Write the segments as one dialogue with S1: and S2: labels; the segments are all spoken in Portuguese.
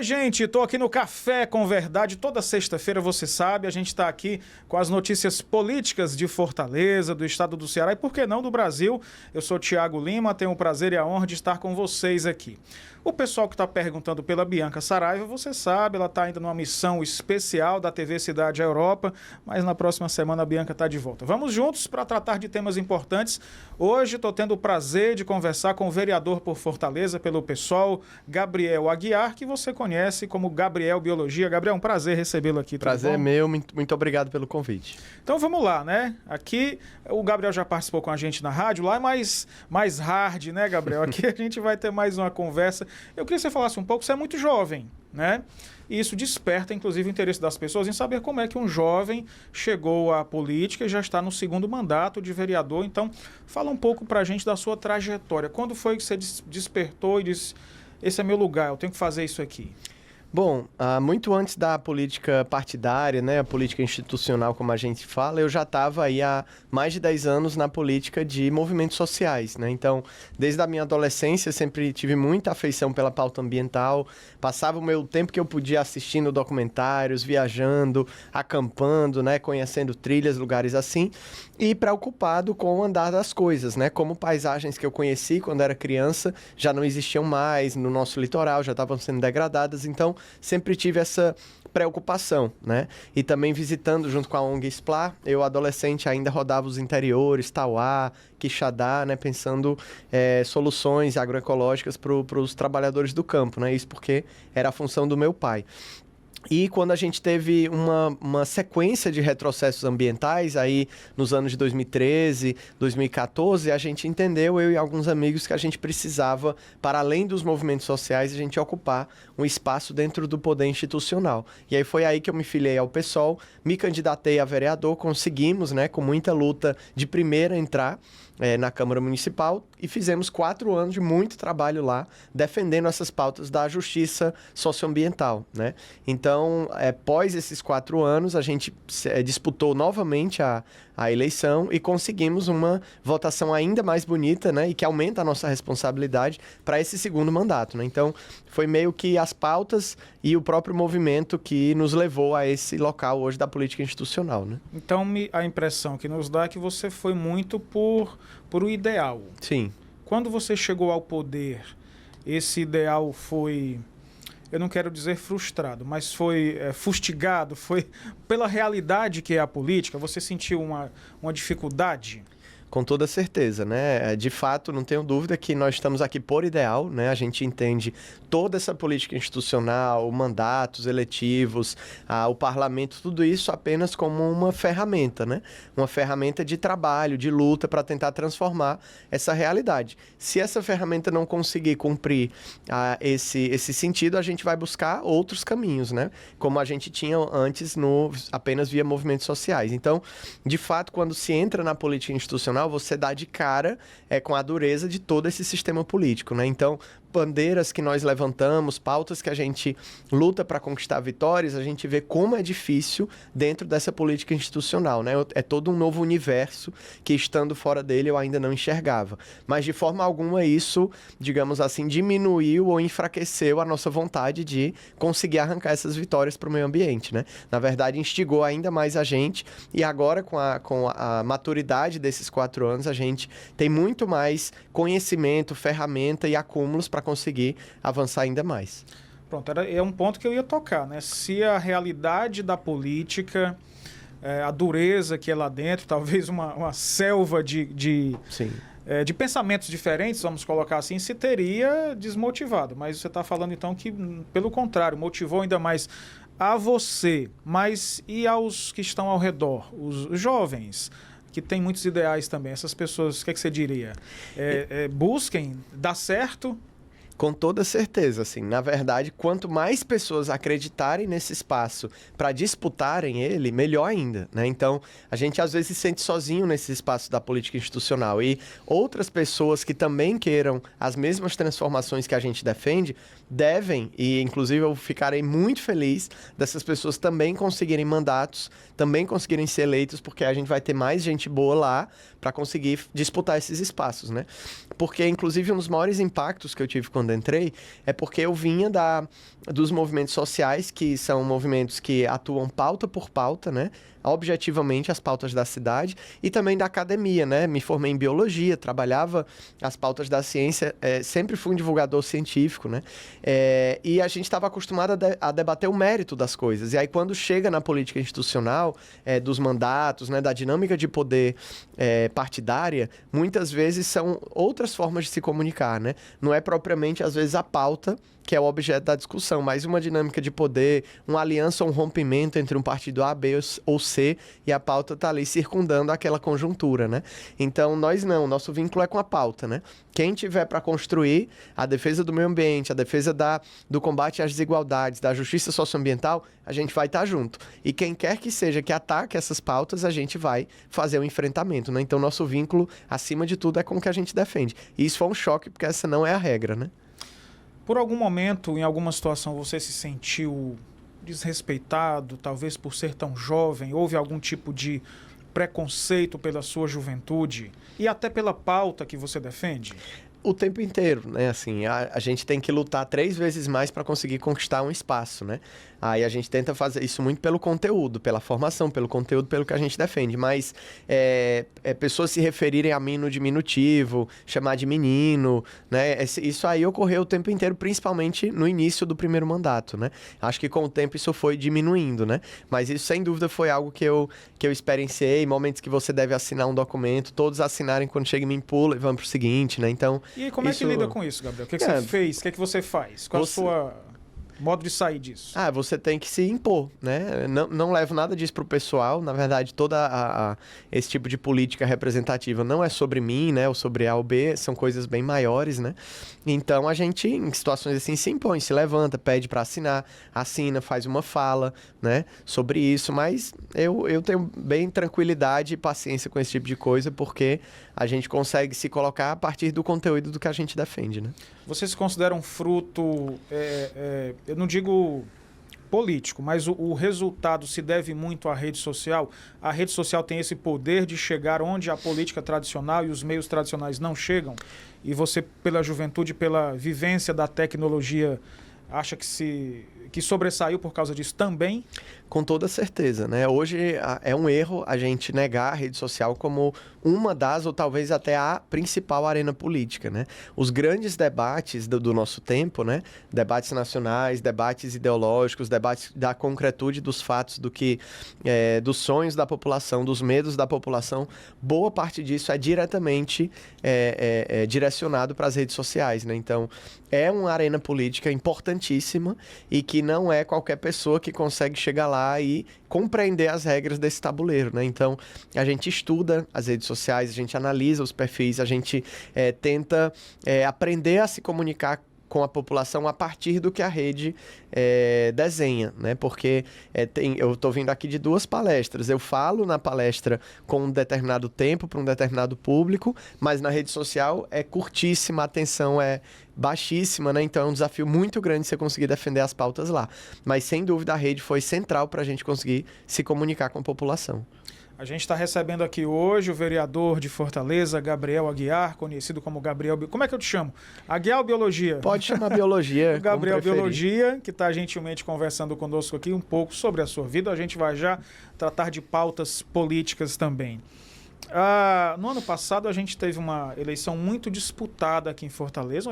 S1: Oi, gente, estou aqui no Café com Verdade. Toda sexta-feira, você sabe, a gente está aqui com as notícias políticas de Fortaleza, do estado do Ceará e, por que não, do Brasil. Eu sou Thiago Lima, tenho o prazer e a honra de estar com vocês aqui. O pessoal que está perguntando pela Bianca Saraiva, você sabe, ela está ainda numa missão especial da TV Cidade Europa, mas na próxima semana a Bianca está de volta. Vamos juntos para tratar de temas importantes. Hoje estou tendo o prazer de conversar com o vereador por Fortaleza, pelo PSOL, Gabriel Aguiar, que você conhece como Gabriel Biologia. Gabriel, um prazer recebê-lo aqui.
S2: Prazer é meu, muito obrigado pelo convite.
S1: Então vamos lá, né? Aqui o Gabriel já participou com a gente na rádio, lá é mais hard, né, Gabriel? Aqui a gente vai ter mais uma conversa. Eu queria que você falasse um pouco, você é muito jovem, né? E isso desperta, inclusive, o interesse das pessoas em saber como é que um jovem chegou à política e já está no segundo mandato de vereador. Então, fala um pouco pra gente da sua trajetória. Quando foi que você despertou e disse, esse é meu lugar, eu tenho que fazer isso aqui?
S2: Bom, muito antes da política partidária, né, a política institucional, como a gente fala, eu já estava aí há mais de 10 anos na política de movimentos sociais, né? Então, desde a minha adolescência, sempre tive muita afeição pela pauta ambiental, passava o meu tempo que eu podia assistindo documentários, viajando, acampando, né, conhecendo trilhas, lugares assim, e preocupado com o andar das coisas, né? Como paisagens que eu conheci quando era criança já não existiam mais no nosso litoral, já estavam sendo degradadas, então sempre tive essa preocupação, né? E também visitando junto com a ONG SPLA, eu adolescente ainda rodava os interiores, Tauá, Quixadá, né? Pensando soluções agroecológicas para os trabalhadores do campo, né? Isso porque era a função do meu pai. E quando a gente teve uma sequência de retrocessos ambientais, aí nos anos de 2013, 2014, a gente entendeu, eu e alguns amigos, que a gente precisava, para além dos movimentos sociais, a gente ocupar um espaço dentro do poder institucional. E aí foi aí que eu me filiei ao PSOL, me candidatei a vereador, conseguimos, né, com muita luta de primeira entrar na Câmara Municipal e fizemos 4 anos de muito trabalho lá, defendendo essas pautas da justiça socioambiental, né? Então, após esses 4 anos, a gente disputou novamente a eleição e conseguimos uma votação ainda mais bonita, né? E que aumenta a nossa responsabilidade para esse segundo mandato, né? Então, foi meio que as pautas e o próprio movimento que nos levou a esse local hoje da política institucional, né?
S1: Então, a impressão que nos dá é que você foi muito por o ideal.
S2: Sim.
S1: Quando você chegou ao poder, esse ideal foi, eu não quero dizer frustrado, mas foi fustigado, foi pela realidade que é a política? Você sentiu uma dificuldade?
S2: Com toda certeza, né? De fato, não tenho dúvida que nós estamos aqui por ideal, né? A gente entende toda essa política institucional, mandatos eletivos, o parlamento, tudo isso apenas como uma ferramenta, né? Uma ferramenta de trabalho, de luta para tentar transformar essa realidade. Se essa ferramenta não conseguir cumprir esse sentido, a gente vai buscar outros caminhos, né? Como a gente tinha antes apenas via movimentos sociais. Então, de fato, quando se entra na política institucional, você dá de cara com a dureza de todo esse sistema político, né? Então, bandeiras que nós levantamos, pautas que a gente luta para conquistar vitórias, a gente vê como é difícil dentro dessa política institucional, né? É todo um novo universo que, estando fora dele, eu ainda não enxergava. Mas, de forma alguma, isso, digamos assim, diminuiu ou enfraqueceu a nossa vontade de conseguir arrancar essas vitórias para o meio ambiente, né? Na verdade, instigou ainda mais a gente e agora, com a maturidade desses 4 anos, a gente tem muito mais conhecimento, ferramenta e acúmulos para conseguir avançar ainda mais.
S1: Pronto, é um ponto que eu ia tocar, né? Se a realidade da política, a dureza que é lá dentro, talvez uma selva de pensamentos diferentes, vamos colocar assim, se teria desmotivado. Mas você está falando então que, pelo contrário, motivou ainda mais a você, mas e aos que estão ao redor, os jovens, que tem muitos ideais também. Essas pessoas, o que você diria? Busquem, dá certo?
S2: Com toda certeza, assim. Na verdade, quanto mais pessoas acreditarem nesse espaço para disputarem ele, melhor ainda, né? Então, a gente às vezes se sente sozinho nesse espaço da política institucional e outras pessoas que também queiram as mesmas transformações que a gente defende, devem, e inclusive eu ficarei muito feliz dessas pessoas também conseguirem mandatos, também conseguirem ser eleitos, porque a gente vai ter mais gente boa lá para conseguir disputar esses espaços, né? Porque, inclusive, um dos maiores impactos que eu tive quando quando entrei, é porque eu vinha dos movimentos sociais, que são movimentos que atuam pauta por pauta, né? Objetivamente as pautas da cidade, e também da academia, né? Me formei em biologia, trabalhava as pautas da ciência, sempre fui um divulgador científico, né? E a gente estava acostumado a debater o mérito das coisas. E aí, quando chega na política institucional, dos mandatos, né? Da dinâmica de poder partidária, muitas vezes são outras formas de se comunicar, né? Não é propriamente, às vezes, a pauta que é o objeto da discussão, mas uma dinâmica de poder, uma aliança ou um rompimento entre um partido A, B ou C, e a pauta está ali circundando aquela conjuntura, né? Então, nós não, nosso vínculo é com a pauta, né? Quem tiver para construir a defesa do meio ambiente, a defesa do combate às desigualdades, da justiça socioambiental, a gente vai estar junto. E quem quer que seja que ataque essas pautas, a gente vai fazer o enfrentamento, né? Então, nosso vínculo, acima de tudo, é com o que a gente defende. E isso foi um choque, porque essa não é a regra, né?
S1: Por algum momento, em alguma situação, você se sentiu desrespeitado, talvez por ser tão jovem? Houve algum tipo de preconceito pela sua juventude e até pela pauta que você defende?
S2: O tempo inteiro, né? Assim, a gente tem que lutar 3 vezes mais para conseguir conquistar um espaço, né? Aí a gente tenta fazer isso muito pelo conteúdo, pela formação, pelo conteúdo, pelo que a gente defende. Mas pessoas se referirem a mim no diminutivo, chamar de menino, né? Isso aí ocorreu o tempo inteiro, principalmente no início do primeiro mandato, né? Acho que com o tempo isso foi diminuindo, né? Mas isso, sem dúvida, foi algo que eu experienciei. Momentos que você deve assinar um documento, todos assinarem quando chega e me empula e vamos pro seguinte, né? Então...
S1: E aí, como é que lida com isso, Gabriel? O que você fez? O que você faz? Qual a sua modo de sair disso?
S2: Você tem que se impor, né? Não levo nada disso pro pessoal. Na verdade, esse tipo de política representativa não é sobre mim, né? Ou sobre A ou B, são coisas bem maiores, né? Então, a gente, em situações assim, se impõe, se levanta, pede para assinar, assina, faz uma fala, né? Sobre isso, mas eu tenho bem tranquilidade e paciência com esse tipo de coisa, porque a gente consegue se colocar a partir do conteúdo do que a gente defende, né?
S1: Você se considera um fruto, eu não digo político, mas o resultado se deve muito à rede social? A rede social tem esse poder de chegar onde a política tradicional e os meios tradicionais não chegam? E você, pela juventude, pela vivência da tecnologia, acha que sobressaiu por causa disso também?
S2: Com toda certeza, né? Hoje é um erro a gente negar a rede social como uma das, ou talvez até a principal arena política, né? Os grandes debates do nosso tempo, né? Debates nacionais, debates ideológicos, debates da concretude dos fatos, dos sonhos da população, dos medos da população, boa parte disso é diretamente direcionado para as redes sociais, né? Então, é uma arena política importantíssima e que não é qualquer pessoa que consegue chegar lá e compreender as regras desse tabuleiro, né? Então, a gente estuda as redes sociais, a gente analisa os perfis, a gente tenta aprender a se comunicar com a população a partir do que a rede desenha, né? Porque eu estou vindo aqui de 2 palestras. Eu falo na palestra com um determinado tempo para um determinado público, mas na rede social é curtíssima, a atenção é baixíssima, né? Então é um desafio muito grande você conseguir defender as pautas lá. Mas, sem dúvida, a rede foi central para a gente conseguir se comunicar com a população.
S1: A gente está recebendo aqui hoje o vereador de Fortaleza, Gabriel Aguiar, conhecido como Gabriel... Como é que eu te chamo? Aguiar ou Biologia?
S2: Pode chamar Biologia.
S1: O Gabriel Biologia, que está gentilmente conversando conosco aqui um pouco sobre a sua vida. A gente vai já tratar de pautas políticas também. No ano passado, a gente teve uma eleição muito disputada aqui em Fortaleza,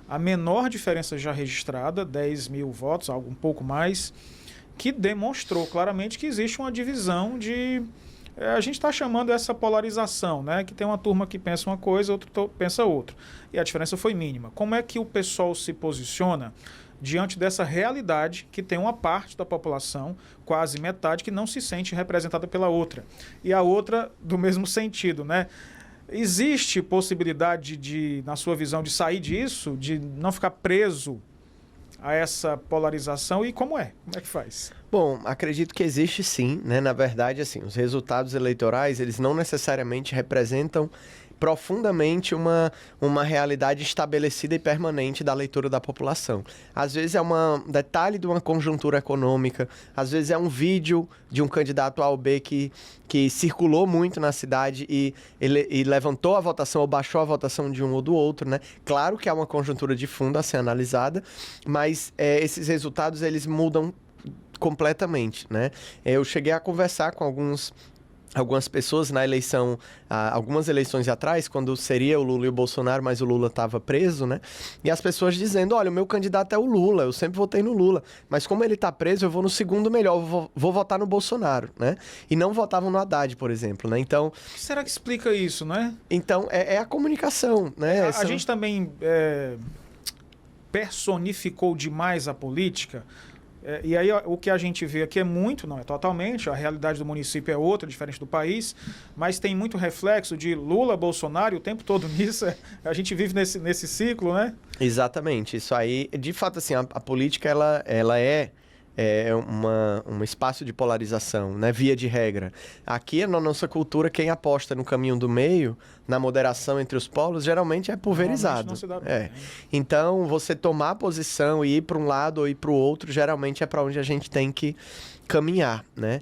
S1: a menor diferença já registrada, 10 mil votos, algo um pouco mais, que demonstrou claramente que existe uma divisão a gente está chamando essa polarização, né? Que tem uma turma que pensa uma coisa, outra pensa outra. E a diferença foi mínima. Como é que o pessoal se posiciona diante dessa realidade que tem uma parte da população, quase metade, que não se sente representada pela outra? E a outra do mesmo sentido, né? Existe possibilidade na sua visão, de sair disso, de não ficar preso a essa polarização, e como é? Como é que faz?
S2: Bom, acredito que existe sim, né? Na verdade, assim, os resultados eleitorais, eles não necessariamente representam profundamente uma realidade estabelecida e permanente da leitura da população. Às vezes é um detalhe de uma conjuntura econômica, às vezes é um vídeo de um candidato A ou B que circulou muito na cidade e levantou a votação ou baixou a votação de um ou do outro, né? Claro que há uma conjuntura de fundo a ser analisada, mas esses resultados eles mudam completamente, né? Eu cheguei a conversar com algumas pessoas na eleição, algumas eleições atrás, quando seria o Lula e o Bolsonaro, mas o Lula estava preso, né? E as pessoas dizendo, olha, o meu candidato é o Lula, eu sempre votei no Lula, mas como ele está preso, eu vou no segundo melhor, vou votar no Bolsonaro, né? E não votavam no Haddad, por exemplo, né? Então...
S1: O que será que explica isso, né?
S2: Então, é a comunicação, né?
S1: A gente também personificou demais a política. E aí o que a gente vê aqui é muito, não é totalmente, a realidade do município é outra, diferente do país, mas tem muito reflexo de Lula, Bolsonaro, e o tempo todo nisso, a gente vive nesse ciclo, né?
S2: Exatamente, isso aí, de fato, assim, a política, ela é um espaço de polarização, né, via de regra. Aqui, na nossa cultura, quem aposta no caminho do meio, na moderação entre os polos, geralmente é pulverizado.
S1: Não se dá bem.
S2: Então, você tomar posição e ir para um lado ou ir para o outro, geralmente é para onde a gente tem que caminhar, né?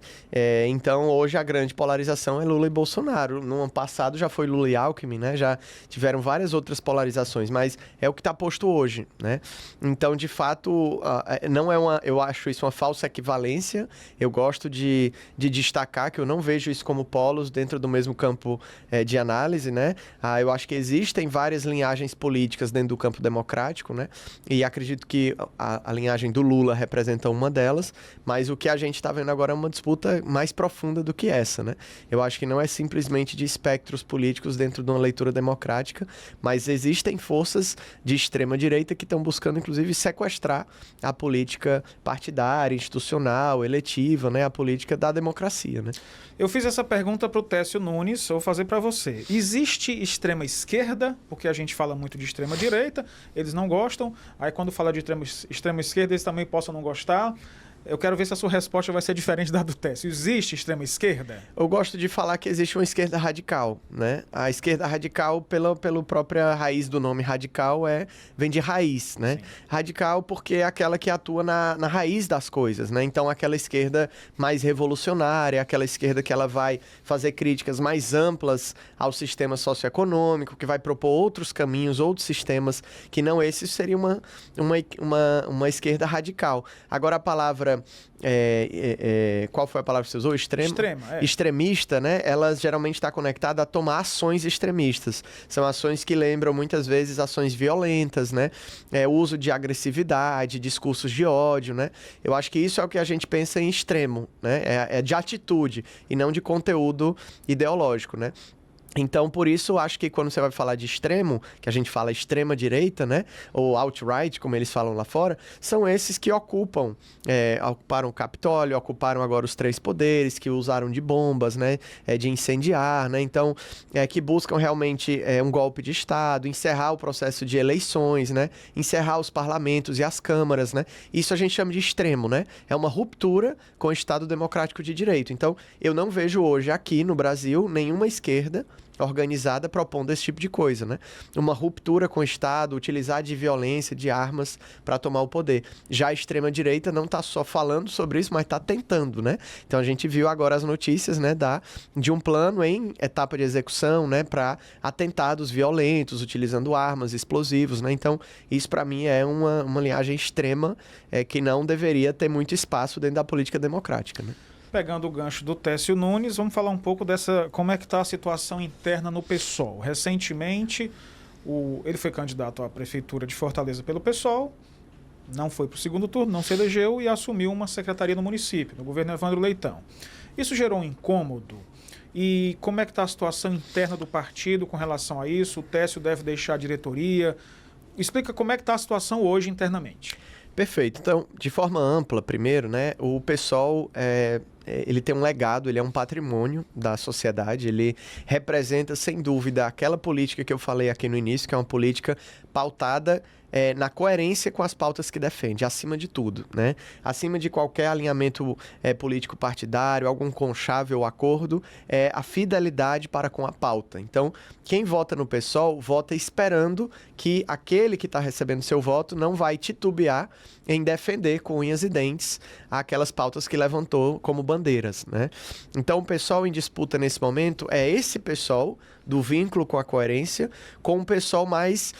S2: Então, hoje a grande polarização é Lula e Bolsonaro. No ano passado já foi Lula e Alckmin, né? Já tiveram várias outras polarizações, mas é o que está posto hoje, né? Então, de fato, não é eu acho isso uma falsa equivalência. Eu gosto de destacar que eu não vejo isso como polos dentro do mesmo campo de análise, né? Eu acho que existem várias linhagens políticas dentro do campo democrático, né? E acredito que a linhagem do Lula representa uma delas, mas o que a gente está vendo agora é uma disputa mais profunda do que essa, né? Eu acho que não é simplesmente de espectros políticos dentro de uma leitura democrática, mas existem forças de extrema-direita que estão buscando, inclusive, sequestrar a política partidária, institucional, eletiva, né? A política da democracia, né?
S1: Eu fiz essa pergunta para o Técio Nunes, vou fazer para você. Existe extrema-esquerda, porque a gente fala muito de extrema-direita, eles não gostam, aí quando fala de extrema-esquerda, eles também possam não gostar. Eu quero ver se a sua resposta vai ser diferente da do Técio. Existe extrema esquerda?
S2: Eu gosto de falar que existe uma esquerda radical, né? A esquerda radical, pela própria raiz do nome radical, vem de raiz, né? Sim. Radical porque é aquela que atua na raiz das coisas, né? Então, aquela esquerda mais revolucionária, aquela esquerda que ela vai fazer críticas mais amplas ao sistema socioeconômico, que vai propor outros caminhos, outros sistemas, que não esse seria uma esquerda radical. Agora, a palavra qual foi a palavra que você usou? Extremista, né? Ela geralmente está conectada a tomar ações extremistas. São ações que lembram muitas vezes ações violentas, né? O uso de agressividade, discursos de ódio, né? Eu acho que isso é o que a gente pensa em extremo, né? É de atitude e não de conteúdo ideológico, né? Então, por isso, acho que quando você vai falar de extremo, que a gente fala extrema-direita, né? Ou alt-right, como eles falam lá fora, são esses que ocuparam o Capitólio, ocuparam agora os 3 poderes, que usaram de bombas, né? De incendiar, né? Então, que buscam realmente um golpe de Estado, encerrar o processo de eleições, né? Encerrar os parlamentos e as câmaras, né? Isso a gente chama de extremo, né? É uma ruptura com o Estado democrático de direito. Então, eu não vejo hoje aqui no Brasil nenhuma esquerda organizada propondo esse tipo de coisa, né? Uma ruptura com o Estado, utilizar de violência, de armas para tomar o poder. Já a extrema-direita não está só falando sobre isso, mas está tentando, né? Então a gente viu agora as notícias, né, de um plano em etapa de execução, né, para atentados violentos, utilizando armas, explosivos, né? Então isso para mim é uma linhagem extrema que não deveria ter muito espaço dentro da política democrática, né?
S1: Pegando o gancho do Técio Nunes, vamos falar um pouco como é que está a situação interna no PSOL. Recentemente, ele foi candidato à prefeitura de Fortaleza pelo PSOL, não foi para o segundo turno, não se elegeu e assumiu uma secretaria no município, no governo Evandro Leitão. Isso gerou um incômodo. E como é que está a situação interna do partido com relação a isso? O Técio deve deixar a diretoria? Explica como é que está a situação hoje internamente.
S2: Perfeito. Então, de forma ampla, primeiro, né, o PSOL ele tem um legado, ele é um patrimônio da sociedade, ele representa, sem dúvida, aquela política que eu falei aqui no início, que é uma política pautada na coerência com as pautas que defende, acima de tudo, né? Acima de qualquer alinhamento político partidário, algum conchável acordo, a fidelidade para com a pauta. Então, quem vota no PSOL, vota esperando que aquele que está recebendo seu voto não vai titubear em defender com unhas e dentes aquelas pautas que levantou como bandeiras, né? Então, o PSOL em disputa nesse momento é esse PSOL do vínculo com a coerência, com um PSOL mais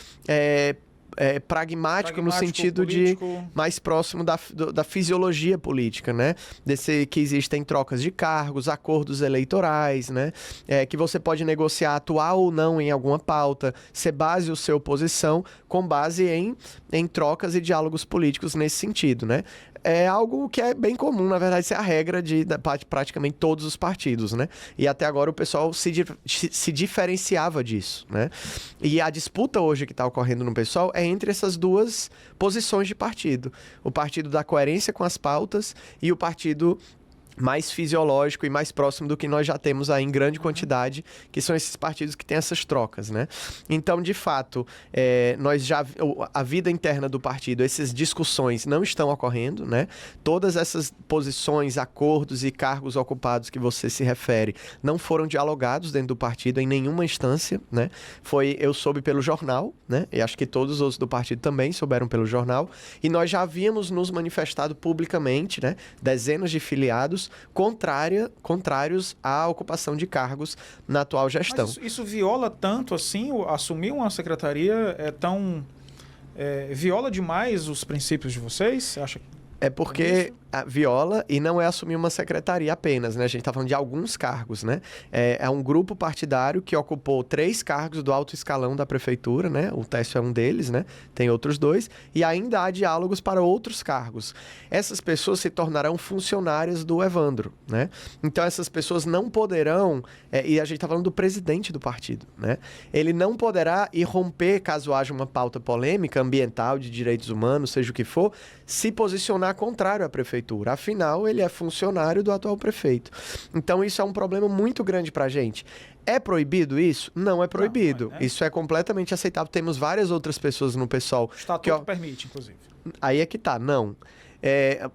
S2: pragmático no sentido político, de mais próximo da fisiologia política, né? Desse que existem trocas de cargos, acordos eleitorais, né? Que você pode negociar, atuar ou não em alguma pauta, você base a sua posição com base em trocas e diálogos políticos nesse sentido, né? É algo que é bem comum, na verdade, isso é a regra de praticamente todos os partidos, né? E até agora o pessoal se diferenciava disso, né? E a disputa hoje que está ocorrendo no PSOL é entre essas duas posições de partido. O partido da coerência com as pautas e o partido mais fisiológico e mais próximo do que nós já temos aí em grande quantidade, que são esses partidos que têm essas trocas, né? Então, de fato, a vida interna do partido, essas discussões não estão ocorrendo, né? Todas essas posições, acordos e cargos ocupados que você se refere não foram dialogados dentro do partido em nenhuma instância, né? Eu soube pelo jornal, né? E acho que todos os outros do partido também souberam pelo jornal, e nós já havíamos nos manifestado publicamente, né? Dezenas de filiados contrários à ocupação de cargos na atual gestão.
S1: Mas isso viola tanto assim, assumir uma secretaria viola demais os princípios de vocês? Você acha que
S2: é porque viola e não é assumir uma secretaria apenas, né? A gente está falando de alguns cargos, né? É um grupo partidário que ocupou 3 cargos do alto escalão da prefeitura, né? O Técio é um deles, né? Tem outros 2. E ainda há diálogos para outros cargos. Essas pessoas se tornarão funcionárias do Evandro, né? Então, essas pessoas não poderão... e a gente está falando do presidente do partido, né? Ele não poderá irromper, caso haja uma pauta polêmica, ambiental, de direitos humanos, seja o que for, se posicionar contrário à prefeitura. Afinal, ele é funcionário do atual prefeito. Então, isso é um problema muito grande para a gente. É proibido isso? Não é proibido. Não, Isso é completamente aceitável. Temos várias outras pessoas no PSOL...
S1: O estatuto permite, inclusive.
S2: Aí é que tá, não.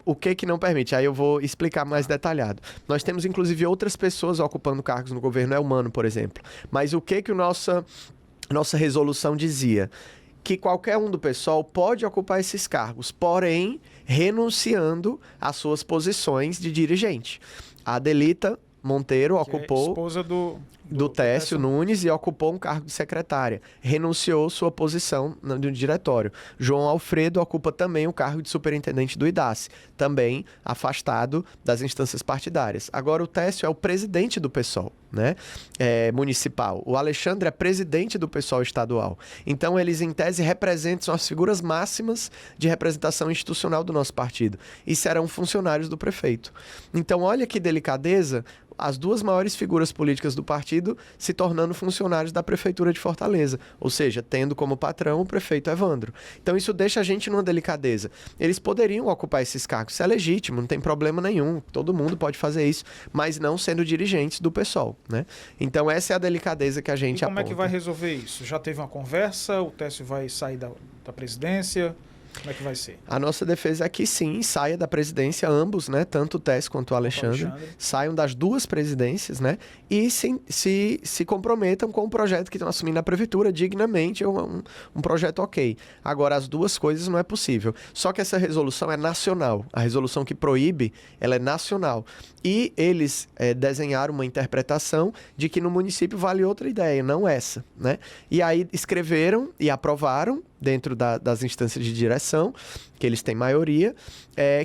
S2: O que não permite? Aí eu vou explicar mais detalhado. Nós temos, inclusive, outras pessoas ocupando cargos no governo Elmano, por exemplo. Mas o que nossa resolução dizia? Que qualquer um do PSOL pode ocupar esses cargos, porém renunciando às suas posições de dirigente. A Adelita Monteiro ocupou...
S1: É esposa do
S2: Técio Nunes e ocupou um cargo de secretária. Renunciou sua posição no diretório. João Alfredo ocupa também o cargo de superintendente do IDACE, também afastado das instâncias partidárias. Agora o Técio é o presidente do PSOL, né? Municipal. O Alexandre é presidente do PSOL estadual. Então eles, em tese, representam as figuras máximas de representação institucional do nosso partido e serão funcionários do prefeito. Então olha que delicadeza, as 2 maiores figuras políticas do partido se tornando funcionários da Prefeitura de Fortaleza, ou seja, tendo como patrão o prefeito Evandro. Então isso deixa a gente numa delicadeza. Eles poderiam ocupar esses cargos, isso é legítimo, não tem problema nenhum, todo mundo pode fazer isso, mas não sendo dirigentes do PSOL, né? Então essa é a delicadeza que a gente aponta.
S1: E como é que vai resolver isso? Já teve uma conversa, o Técio vai sair da presidência... Como é que vai ser?
S2: A nossa defesa é que sim, saia da presidência ambos, né? Tanto o Técio quanto o Alexandre. Saiam das 2 presidências, né? E se comprometam com o projeto que estão assumindo na prefeitura dignamente, um projeto ok. Agora, as 2 coisas não é possível. Só que essa resolução é nacional. A resolução que proíbe, ela é nacional. E eles desenharam uma interpretação de que no município vale outra ideia, não essa, né? E aí escreveram e aprovaram, dentro das instâncias de direção, que eles têm maioria,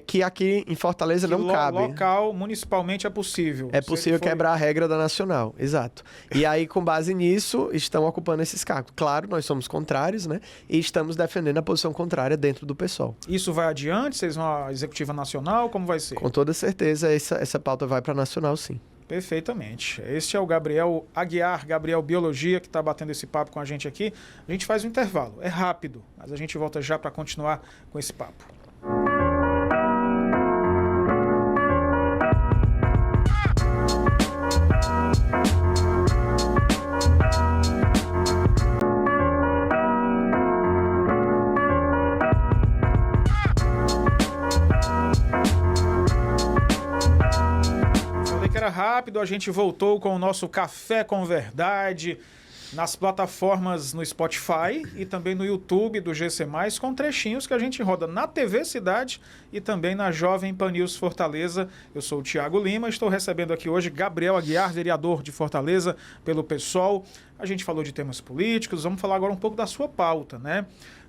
S2: que aqui em Fortaleza não cabe.
S1: Local, municipalmente, é possível.
S2: É possível quebrar a regra da nacional, exato. E aí, com base nisso, estão ocupando esses cargos. Claro, nós somos contrários, né? E estamos defendendo a posição contrária dentro do PSOL.
S1: Isso vai adiante? Vocês vão à executiva nacional? Como vai ser?
S2: Com toda certeza, essa pauta vai para a nacional, sim.
S1: Perfeitamente. Este é o Gabriel Aguiar, Gabriel Biologia, que está batendo esse papo com a gente aqui. A gente faz um intervalo. É rápido, mas a gente volta já para continuar com esse papo. a gente voltou com o nosso Café com Verdade nas plataformas no Spotify e também no YouTube do GC+, com trechinhos que a gente roda na TV Cidade e também na Jovem Pan News Fortaleza. Eu sou o Tiago Lima, estou recebendo aqui hoje Gabriel Aguiar, vereador de Fortaleza pelo PSOL. A gente falou de temas políticos, vamos falar agora um pouco da sua pauta, né?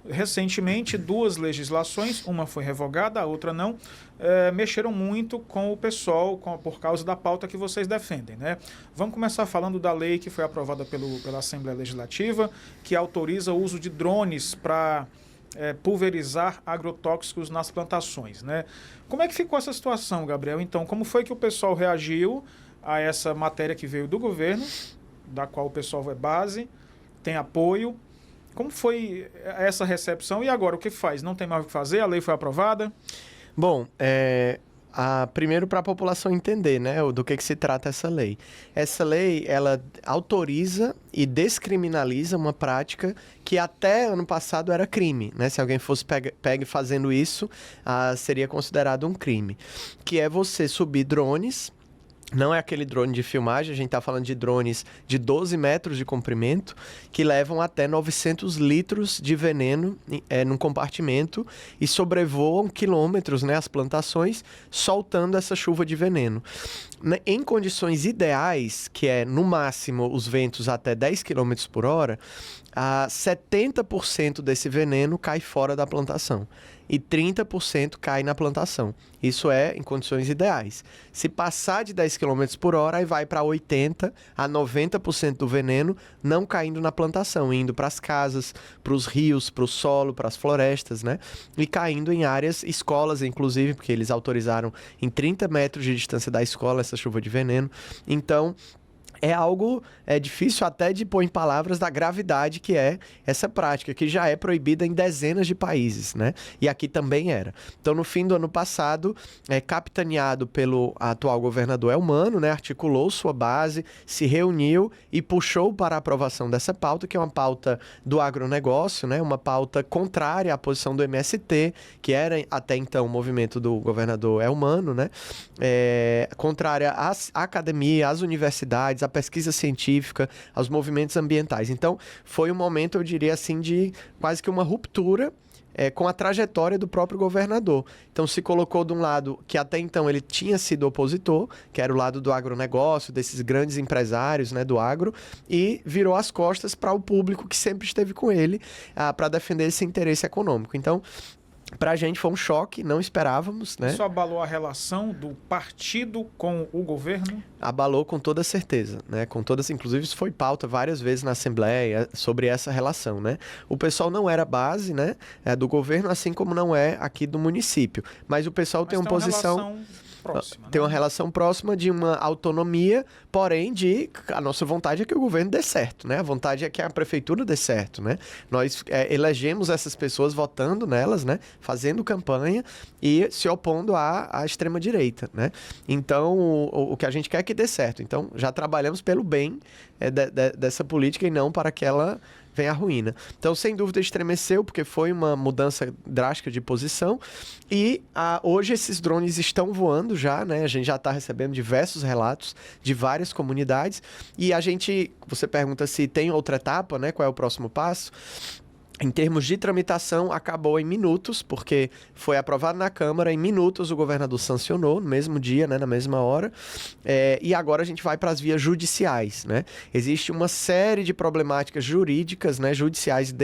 S1: Recentemente, 2 legislações, uma foi revogada, a outra não, mexeram muito com o PSOL por causa da pauta que vocês defendem, né? Vamos começar falando da lei que foi aprovada pela Assembleia Legislativa, que autoriza o uso de drones para pulverizar agrotóxicos nas plantações, né? Como é que ficou essa situação, Gabriel? Então, como foi que o PSOL reagiu a essa matéria que veio do governo, da qual o PSOL é base, tem apoio? Como foi essa recepção e agora o que faz? Não tem mais o que fazer? A lei foi aprovada?
S2: Bom, primeiro para a população entender, né, do que se trata essa lei. Essa lei, ela autoriza e descriminaliza uma prática que até ano passado era crime, né? Se alguém fosse pegue fazendo isso, seria considerado um crime. Que é você subir drones. Não é aquele drone de filmagem, a gente está falando de drones de 12 metros de comprimento, que levam até 900 litros de veneno num compartimento e sobrevoam quilômetros, né, as plantações, soltando essa chuva de veneno. Em condições ideais, que é no máximo os ventos até 10 km por hora, 70% desse veneno cai fora da plantação e 30% cai na plantação. Isso é em condições ideais. Se passar de 10 km por hora, aí vai para 80% a 90% do veneno não caindo na plantação, indo para as casas, para os rios, para o solo, para as florestas, né? E caindo em áreas, escolas inclusive, porque eles autorizaram em 30 metros de distância da escola essa chuva de veneno. Então, é algo difícil até de pôr em palavras da gravidade que é essa prática, que já é proibida em dezenas de países, né? E aqui também era. Então, no fim do ano passado, capitaneado pelo atual governador Elmano, né, articulou sua base, se reuniu e puxou para a aprovação dessa pauta, que é uma pauta do agronegócio, né? Uma pauta contrária à posição do MST, que era até então o movimento do governador Elmano, né? Contrária à academia, às universidades, à pesquisa científica, aos movimentos ambientais. Então, foi um momento, eu diria assim, de quase que uma ruptura com a trajetória do próprio governador. Então, se colocou de um lado que até então ele tinha sido opositor, que era o lado do agronegócio, desses grandes empresários, né, do agro, e virou as costas para o público que sempre esteve com ele para defender esse interesse econômico. Então, para a gente foi um choque, não esperávamos, né?
S1: Isso abalou a relação do partido com o governo?
S2: Abalou com toda certeza, né? Com todas, inclusive isso foi pauta várias vezes na Assembleia sobre essa relação, né? O pessoal não era base, né, do governo, assim como não é aqui do município. Mas o pessoal tem uma posição próxima, tem uma relação próxima de uma autonomia, porém a nossa vontade é que o governo dê certo, né? A vontade é que a prefeitura dê certo, né? Nós elegemos essas pessoas votando nelas, né? Fazendo campanha e se opondo à extrema-direita, né? Então, o que a gente quer é que dê certo. Então, já trabalhamos pelo bem dessa política e não para que ela vem a ruína. Então, sem dúvida, estremeceu, porque foi uma mudança drástica de posição. E hoje esses drones estão voando já, né? A gente já está recebendo diversos relatos de várias comunidades. E você pergunta se tem outra etapa, né? Qual é o próximo passo? Em termos de tramitação, acabou em minutos, porque foi aprovado na Câmara, em minutos o governador sancionou, no mesmo dia, né, na mesma hora, e agora a gente vai para as vias judiciais, né? Existe uma série de problemáticas jurídicas, né, judiciais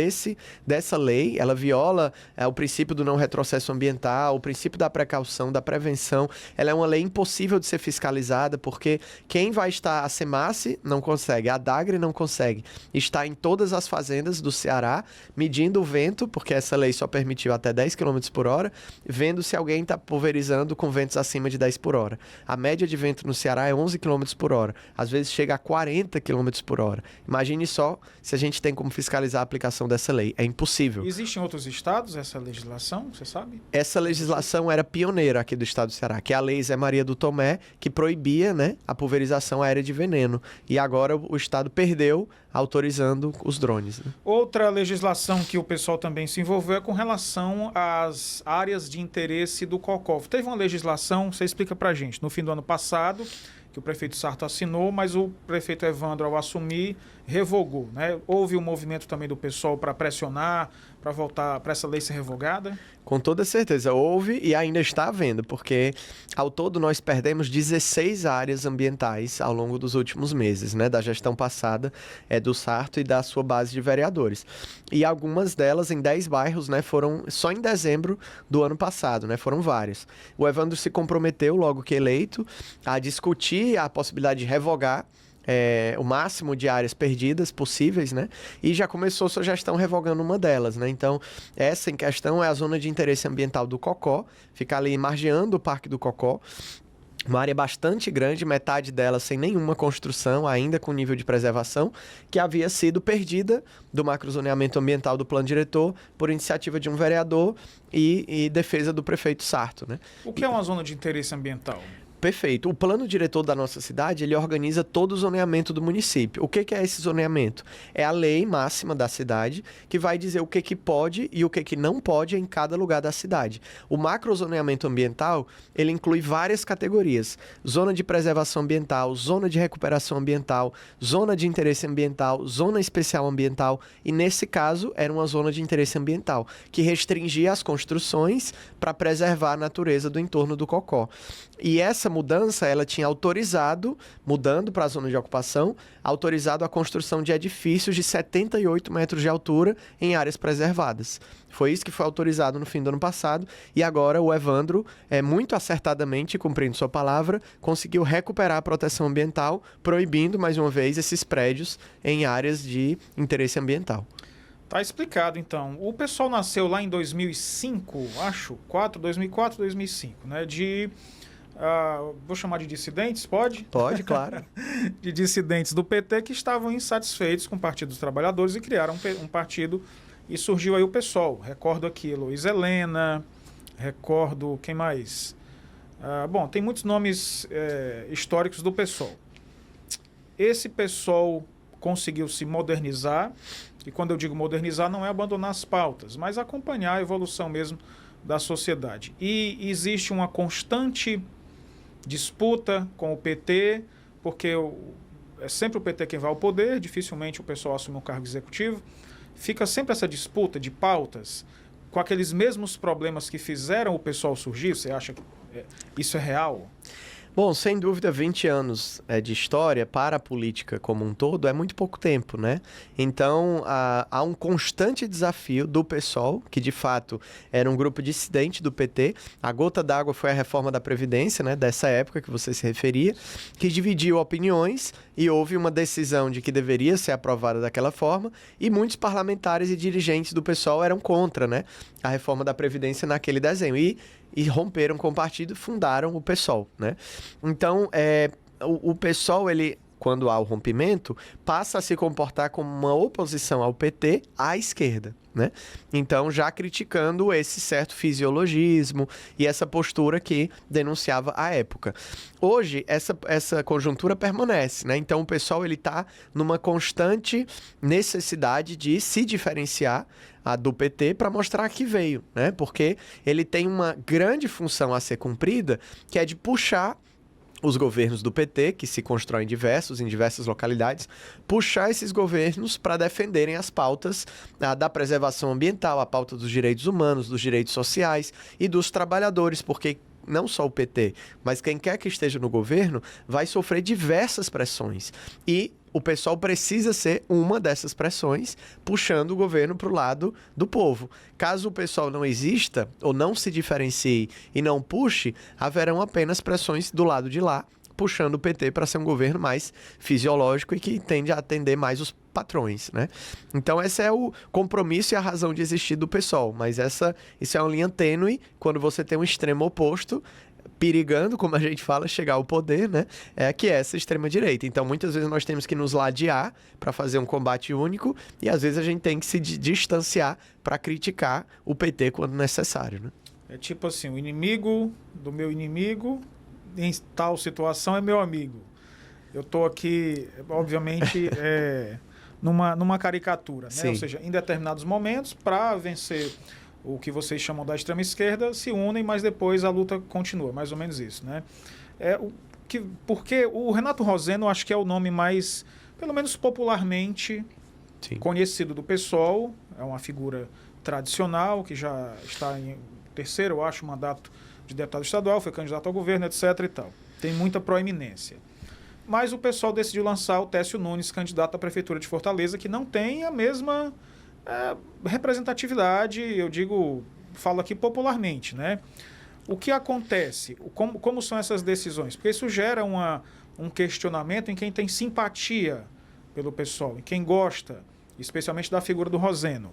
S2: dessa lei, ela viola o princípio do não retrocesso ambiental, o princípio da precaução, da prevenção, ela é uma lei impossível de ser fiscalizada, porque quem vai estar, a SEMASSE não consegue, a DAGRE não consegue, está em todas as fazendas do Ceará, medindo o vento, porque essa lei só permitiu até 10 km por hora, vendo se alguém está pulverizando com ventos acima de 10 por hora. A média de vento no Ceará é 11 km por hora. Às vezes chega a 40 km por hora. Imagine só se a gente tem como fiscalizar a aplicação dessa lei. É impossível.
S1: Existe em outros estados essa legislação, você sabe?
S2: Essa legislação era pioneira aqui do estado do Ceará, que é a Lei Zé Maria do Tomé, que proibia, né, a pulverização aérea de veneno. E agora o estado perdeu autorizando os drones, né?
S1: Outra legislação que o pessoal também se envolveu é com relação às áreas de interesse do COCOV. Teve uma legislação, você explica pra gente, no fim do ano passado, que o prefeito Sarto assinou, mas o prefeito Evandro, ao assumir, revogou, né? Houve um movimento também do PSOL para pressionar, para voltar para essa lei ser revogada?
S2: Com toda certeza, houve e ainda está havendo, porque ao todo nós perdemos 16 áreas ambientais ao longo dos últimos meses, né, da gestão passada do Sarto e da sua base de vereadores. E algumas delas em 10 bairros, né, foram só em dezembro do ano passado, né, foram várias. O Evandro se comprometeu, logo que eleito, a discutir a possibilidade de revogar o máximo de áreas perdidas possíveis, né? E já começou sua gestão revogando uma delas, né? Então, essa em questão é a zona de interesse ambiental do Cocó, fica ali margeando o Parque do Cocó. Uma área bastante grande, metade dela sem nenhuma construção, ainda com nível de preservação, que havia sido perdida do macrozoneamento ambiental do plano diretor por iniciativa de um vereador e defesa do prefeito Sarto, né?
S1: O que é uma zona de interesse ambiental?
S2: Perfeito. O plano diretor da nossa cidade, ele organiza todo o zoneamento do município. O que é esse zoneamento? É a lei máxima da cidade, que vai dizer o que pode e o que não pode em cada lugar da cidade. O macrozoneamento ambiental, ele inclui várias categorias. Zona de preservação ambiental, zona de recuperação ambiental, zona de interesse ambiental, zona especial ambiental, e nesse caso era uma zona de interesse ambiental, que restringia as construções para preservar a natureza do entorno do Cocó. E essa mudança, ela tinha autorizado, mudando para a zona de ocupação, autorizado a construção de edifícios de 78 metros de altura em áreas preservadas. Foi isso que foi autorizado no fim do ano passado, e agora o Evandro, muito acertadamente, cumprindo sua palavra, conseguiu recuperar a proteção ambiental, proibindo, mais uma vez, esses prédios em áreas de interesse ambiental.
S1: Tá explicado, então. O pessoal nasceu lá em 2005, acho, 2004, 2005, né? Vou chamar de dissidentes, pode?
S2: Pode, claro.
S1: De dissidentes do PT que estavam insatisfeitos com o Partido dos Trabalhadores e criaram um partido e surgiu aí o PSOL. Recordo aqui Luiz Helena, recordo quem mais? Bom, tem muitos nomes históricos do PSOL. Esse PSOL conseguiu se modernizar, e quando eu digo modernizar não é abandonar as pautas, mas acompanhar a evolução mesmo da sociedade. E existe uma constante disputa com o PT, porque é sempre o PT quem vai ao poder, dificilmente o pessoal assume um cargo executivo. Fica sempre essa disputa de pautas com aqueles mesmos problemas que fizeram o pessoal surgir. Você acha que isso é real?
S2: Bom, sem dúvida, 20 anos de história para a política como um todo é muito pouco tempo, né? Então, há um constante desafio do PSOL, que de fato era um grupo dissidente do PT. A gota d'água foi a reforma da Previdência, né? Dessa época que você se referia, que dividiu opiniões e houve uma decisão de que deveria ser aprovada daquela forma, e muitos parlamentares e dirigentes do PSOL eram contra, né? A reforma da Previdência naquele desenho. E romperam com o partido e fundaram o PSOL, né? Então, o PSOL, ele, quando há o rompimento, passa a se comportar como uma oposição ao PT à esquerda, né? Então, já criticando esse certo fisiologismo e essa postura que denunciava à época. Hoje, essa conjuntura permanece, né? Então, o PSOL está numa constante necessidade de se diferenciar do PT para mostrar que veio, né? Porque ele tem uma grande função a ser cumprida, que é de puxar os governos do PT, que se constroem em diversas localidades, puxar esses governos para defenderem as pautas da preservação ambiental, a pauta dos direitos humanos, dos direitos sociais e dos trabalhadores, porque não só o PT, mas quem quer que esteja no governo vai sofrer diversas pressões. E o pessoal precisa ser uma dessas pressões, puxando o governo para o lado do povo. Caso o pessoal não exista, ou não se diferencie e não puxe, haverão apenas pressões do lado de lá, puxando o PT para ser um governo mais fisiológico e que tende a atender mais os patrões, né? Então, esse é o compromisso e a razão de existir do PSOL, mas isso é uma linha tênue quando você tem um extremo oposto, perigando, como a gente fala, chegar ao poder, né? Que é essa extrema-direita. Então, muitas vezes nós temos que nos ladear para fazer um combate único e, às vezes, a gente tem que se distanciar para criticar o PT quando necessário, né?
S1: É tipo assim, o inimigo do meu inimigo em tal situação é meu amigo. Eu estou aqui, obviamente, numa caricatura, né? Ou seja, em determinados momentos, para vencer o que vocês chamam da extrema-esquerda, se unem, mas depois a luta continua, mais ou menos isso, né? Porque o Renato Roseno acho que é o nome mais, pelo menos popularmente,
S2: Sim.
S1: conhecido do PSOL. É uma figura tradicional que já está em terceiro, eu acho, mandato de deputado estadual, foi candidato ao governo, etc. e tal. Tem muita proeminência. Mas o PSOL decidiu lançar o Técio Nunes, candidato à Prefeitura de Fortaleza, que não tem a mesma representatividade, eu digo, falo aqui popularmente, né? O que acontece? Como são essas decisões? Porque isso gera um questionamento em quem tem simpatia pelo PSOL, em quem gosta, especialmente da figura do Roseno.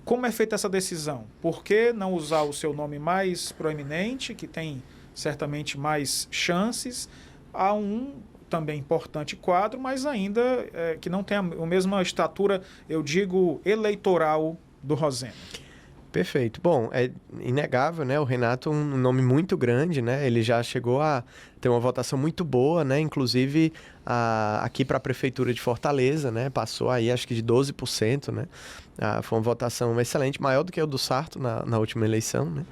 S1: Como é feita essa decisão? Por que não usar o seu nome mais proeminente, que tem certamente mais chances, a um também importante quadro, mas ainda que não tem a mesma estatura, eu digo, eleitoral do Roseno?
S2: Perfeito. Bom, é inegável, né? O Renato é um nome muito grande, né? Ele já chegou a ter uma votação muito boa, né? Inclusive aqui para a Prefeitura de Fortaleza, né? Passou aí acho que de 12%, né? Foi uma votação excelente, maior do que o do Sarto na última eleição, né?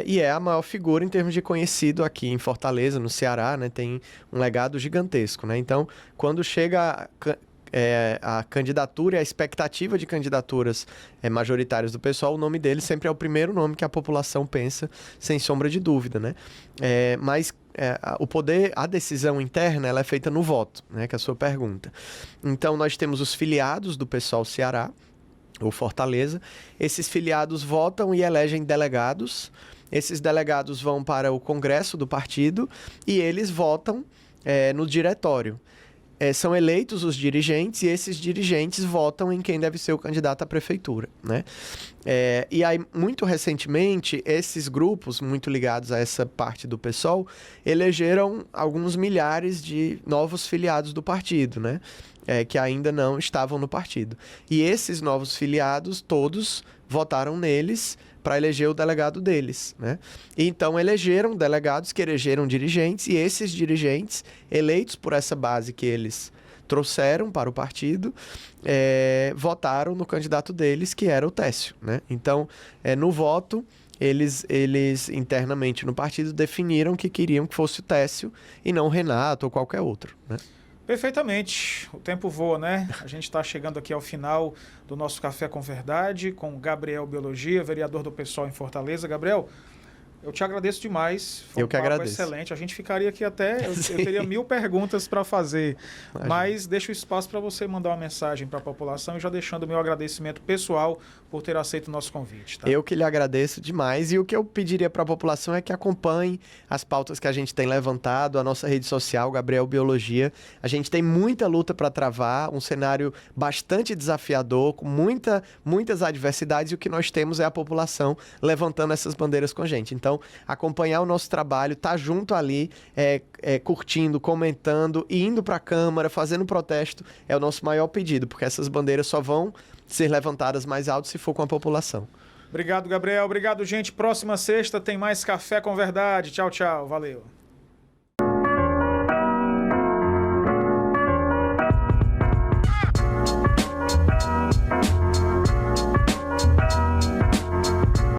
S2: E é a maior figura em termos de conhecido aqui em Fortaleza, no Ceará, né? Tem um legado gigantesco, né? Então, quando chega a candidatura e a expectativa de candidaturas majoritárias do pessoal, o nome dele sempre é o primeiro nome que a população pensa, sem sombra de dúvida, né? Mas o poder, a decisão interna, ela é feita no voto, né? Que é a sua pergunta. Então, nós temos os filiados do PSOL Ceará, ou Fortaleza. Esses filiados votam e elegem delegados. Esses delegados vão para o Congresso do partido e eles votam no diretório. São eleitos os dirigentes e esses dirigentes votam em quem deve ser o candidato à prefeitura, né? E aí, muito recentemente, esses grupos, muito ligados a essa parte do PSOL, elegeram alguns milhares de novos filiados do partido, né? Que ainda não estavam no partido. E esses novos filiados, todos votaram neles para eleger o delegado deles, né? E então elegeram delegados que elegeram dirigentes e esses dirigentes, eleitos por essa base que eles trouxeram para o partido, votaram no candidato deles, que era o Técio, né? Então, no voto, eles internamente no partido definiram que queriam que fosse o Técio e não o Renato ou qualquer outro, né?
S1: Perfeitamente. O tempo voa, né? A gente está chegando aqui ao final do nosso Café com Verdade, com Gabriel Biologia, vereador do PSOL em Fortaleza. Gabriel, eu te agradeço demais. Foi
S2: eu que agradeço.
S1: Excelente. A gente ficaria aqui até... Eu teria 1000 perguntas para fazer. Imagina. Mas deixo o espaço para você mandar uma mensagem para a população e já deixando o meu agradecimento pessoal por ter aceito o nosso convite. Tá?
S2: Eu que lhe agradeço demais. E o que eu pediria para a população é que acompanhe as pautas que a gente tem levantado, a nossa rede social, Gabriel Biologia. A gente tem muita luta para travar, um cenário bastante desafiador, com muitas adversidades, e o que nós temos é a população levantando essas bandeiras com a gente. Então, acompanhar o nosso trabalho, estar junto ali, curtindo, comentando, indo para a Câmara, fazendo protesto, é o nosso maior pedido, porque essas bandeiras só vão ser levantadas mais alto se for com a população.
S1: Obrigado, Gabriel. Obrigado, gente. Próxima sexta tem mais Café com Verdade. Tchau, tchau. Valeu.